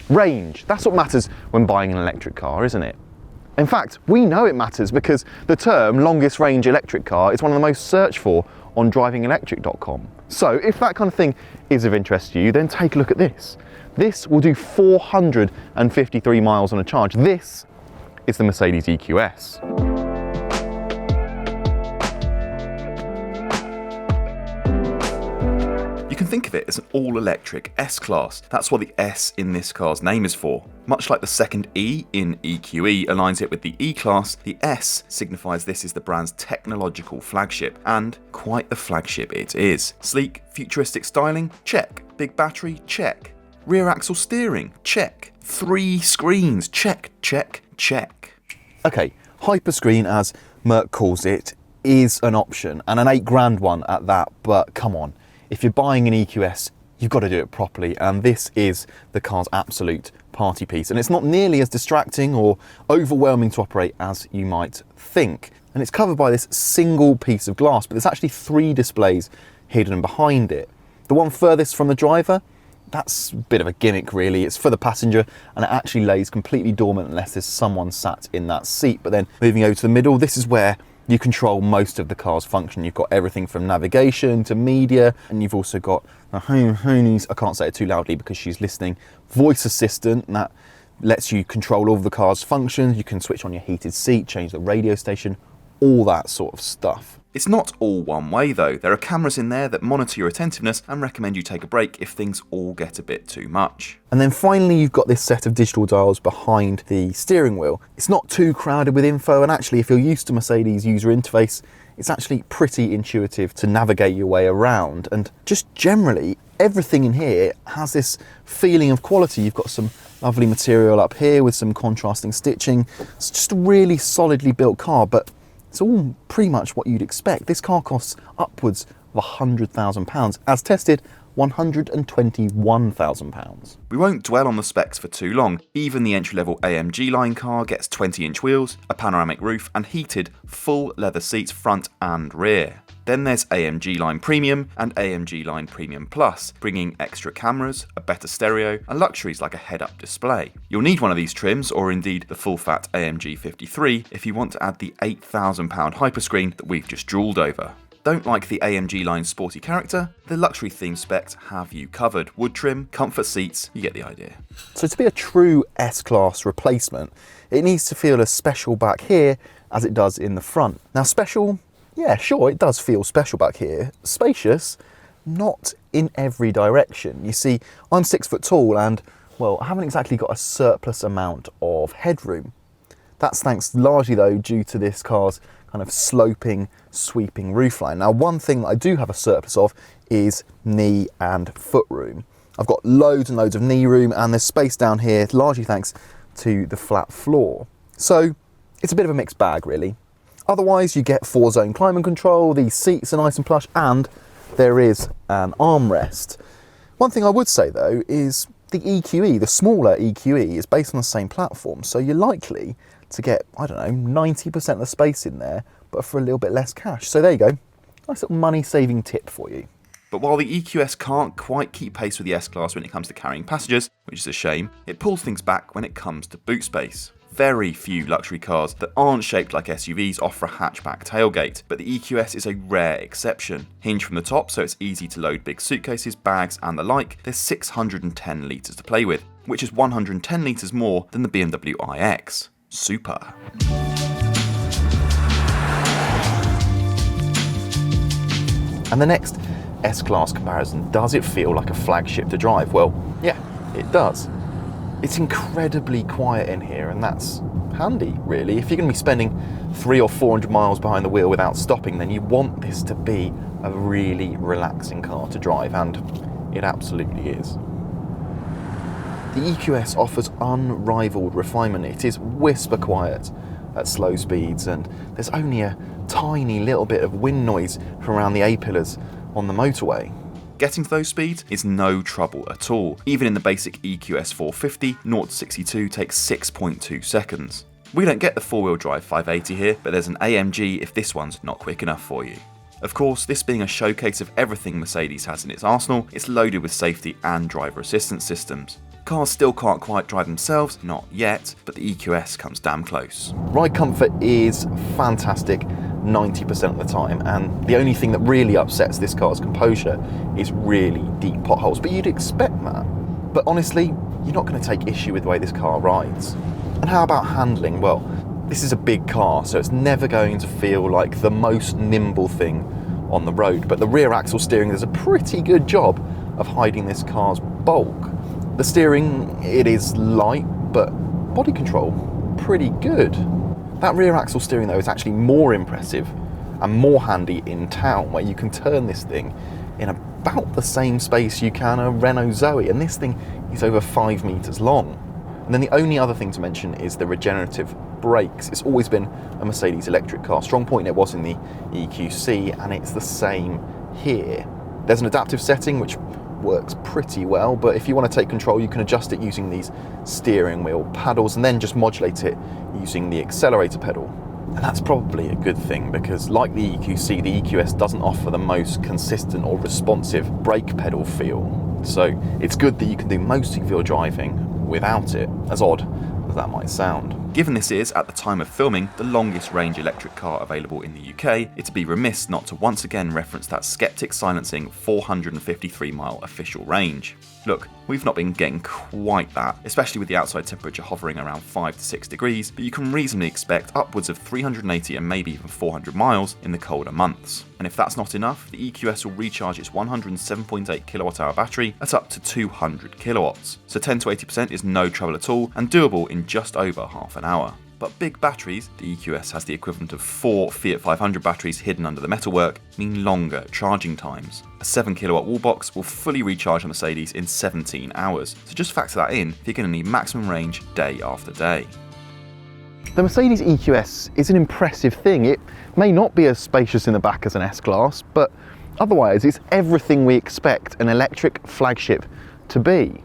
Range, that's what matters when buying an electric car, isn't it? In fact, we know it matters because the term longest range electric car is one of the most searched for on DrivingElectric.com. So if that kind of thing is of interest to you, then take a look at this. This will do 453 miles on a charge. This is the Mercedes EQS. You can think of it as an all-electric S-Class. That's what the S in this car's name is for. Much like the second E in EQE aligns it with the E-Class, the S signifies this is the brand's technological flagship, and quite the flagship it is. Sleek, futuristic styling? Check. Big battery? Check. Rear axle steering? Check. 3 screens? Check, check, check. Okay, Hyperscreen, as Merc calls it, is an option, and an £8,000 one at that, but come on. If you're buying an EQS, you've got to do it properly, and this is the car's absolute party piece. And it's not nearly as distracting or overwhelming to operate as you might think. And it's covered by this single piece of glass, but there's actually 3 displays hidden behind it. The one furthest from the driver, that's a bit of a gimmick really. It's for the passenger, and it actually lays completely dormant unless there's someone sat in that seat. But then moving over to the middle, this is where you control most of the car's function. You've got everything from navigation to media, and you've also got the I can't say it too loudly because she's listening, voice assistant, and that lets you control all of the car's functions. You can switch on your heated seat, change the radio station, all that sort of stuff. It's not all one way though. There are cameras in there that monitor your attentiveness and recommend you take a break if things all get a bit too much. And then finally you've got this set of digital dials behind the steering wheel. It's not too crowded with info, and actually if you're used to Mercedes user interface, it's actually pretty intuitive to navigate your way around. And just generally, everything in here has this feeling of quality. You've got some lovely material up here with some contrasting stitching. It's just a really solidly built car, but it's all pretty much what you'd expect. This car costs upwards of £100,000, as tested £121,000. We won't dwell on the specs for too long. Even the entry-level AMG line car gets 20-inch wheels, a panoramic roof and heated, full leather seats front and rear. Then there's AMG Line Premium and AMG Line Premium Plus, bringing extra cameras, a better stereo, and luxuries like a head-up display. You'll need one of these trims, or indeed the full-fat AMG 53, if you want to add the £8,000 Hyperscreen that we've just drooled over. Don't like the AMG Line's sporty character? The luxury theme specs have you covered. Wood trim, comfort seats, you get the idea. So to be a true S-Class replacement, it needs to feel as special back here as it does in the front. Now special, yeah, sure, it does feel special back here. Spacious, not in every direction. You see, I'm 6 foot tall and, well, I haven't exactly got a surplus amount of headroom. That's thanks largely though due to this car's kind of sloping, sweeping roofline. Now, one thing that I do have a surplus of is knee and foot room. I've got loads and loads of knee room, and there's space down here, largely thanks to the flat floor. So it's a bit of a mixed bag really. Otherwise, you get 4-zone climate control, the seats are nice and plush, and there is an armrest. One thing I would say though is the EQE, the smaller EQE, is based on the same platform, so you're likely to get, I don't know, 90% of the space in there, but for a little bit less cash. So there you go, nice little money-saving tip for you. But while the EQS can't quite keep pace with the S-Class when it comes to carrying passengers, which is a shame, it pulls things back when it comes to boot space. Very few luxury cars that aren't shaped like SUVs offer a hatchback tailgate, but the EQS is a rare exception. Hinged from the top so it's easy to load big suitcases, bags and the like, there's 610 litres to play with, which is 110 litres more than the BMW iX. Super. And the next S-Class comparison, does it feel like a flagship to drive? Well, yeah, it does. It's incredibly quiet in here, and that's handy really. If you're going to be spending 300 or 400 miles behind the wheel without stopping, then you want this to be a really relaxing car to drive, and it absolutely is. The EQS offers unrivaled refinement. It is whisper quiet at slow speeds, and there's only a tiny little bit of wind noise from around the A-pillars on the motorway. Getting to those speeds is no trouble at all. Even in the basic EQS 450, 0 to 62 takes 6.2 seconds. We don't get the four-wheel drive 580 here, but there's an AMG if this one's not quick enough for you. Of course, this being a showcase of everything Mercedes has in its arsenal, it's loaded with safety and driver assistance systems. Cars still can't quite drive themselves, not yet, but the EQS comes damn close. Ride comfort is fantastic 90% of the time, and the only thing that really upsets this car's composure is really deep potholes, but you'd expect that. But honestly, you're not going to take issue with the way this car rides. And how about handling? Well, this is a big car, so it's never going to feel like the most nimble thing on the road, but the rear axle steering does a pretty good job of hiding this car's bulk. The steering, it is light, but body control, pretty good. That rear axle steering though is actually more impressive and more handy in town, where you can turn this thing in about the same space you can a Renault Zoe, and this thing is over 5 meters long. And then the only other thing to mention is the regenerative brakes. It's always been a Mercedes electric car. Strong point it was in the EQC, and it's the same here. There's an adaptive setting which works pretty well, but if you want to take control, you can adjust it using these steering wheel paddles and then just modulate it using the accelerator pedal. And that's probably a good thing, because like the EQC, the EQS doesn't offer the most consistent or responsive brake pedal feel. So it's good that you can do most of your driving without it, as odd as that might sound. Given this is, at the time of filming, the longest range electric car available in the UK, it'd be remiss not to once again reference that skeptic silencing 453-mile official range. Look, we've not been getting quite that, especially with the outside temperature hovering around 5 to 6 degrees, but you can reasonably expect upwards of 380 and maybe even 400 miles in the colder months. And if that's not enough, the EQS will recharge its 107.8 kWh battery at up to 200 kilowatts. So 10 to 80% is no trouble at all, and doable in just over half an hour. But big batteries, the EQS has the equivalent of 4 Fiat 500 batteries hidden under the metalwork, mean longer charging times. A 7 kilowatt wall box will fully recharge a Mercedes in 17 hours, so just factor that in if you're going to need maximum range day after day. The Mercedes EQS is an impressive thing. It may not be as spacious in the back as an S-Class, but otherwise it's everything we expect an electric flagship to be.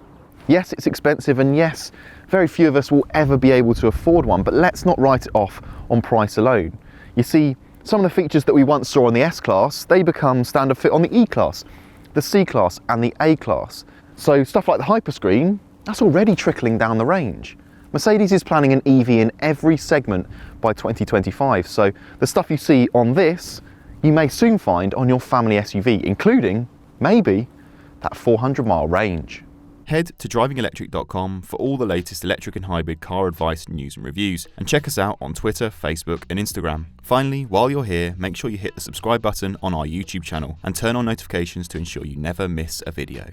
Yes, it's expensive, and yes, very few of us will ever be able to afford one, but let's not write it off on price alone. You see, some of the features that we once saw on the S-Class, they become standard fit on the E-Class, the C-Class and the A-Class. So stuff like the Hyperscreen, that's already trickling down the range. Mercedes is planning an EV in every segment by 2025, so the stuff you see on this, you may soon find on your family SUV, including, maybe, that 400-mile range. Head to DrivingElectric.com for all the latest electric and hybrid car advice, news and reviews, and check us out on Twitter, Facebook and Instagram. Finally, while you're here, make sure you hit the subscribe button on our YouTube channel and turn on notifications to ensure you never miss a video.